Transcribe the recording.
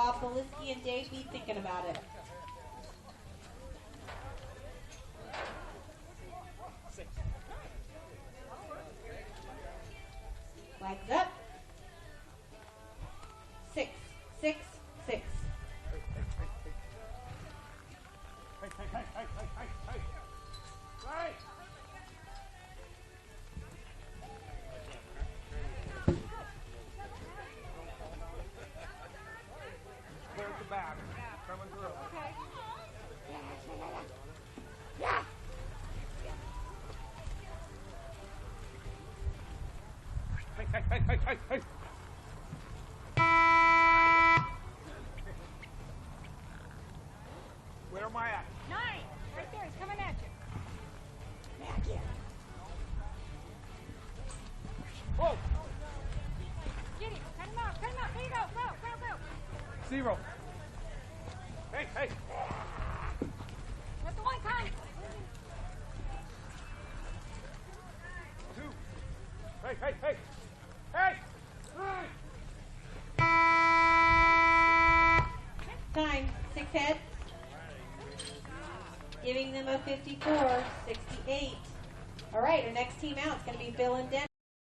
Bob Belinsky and Dave be thinking about it. Flags up. 6, 6, 6. Where's the back? Coming through. Okay. Yeah. Hey. Where am I at? 9. Right there. He's coming at you. Back in. Whoa. Get him. Cut him out. Cut him out. There you go. Go. 0. Hey. That's the one time. 2. Hey. 3. Time, 6 head. Giving them a 54, 68. All right, our next team out is going to be Bill and Den.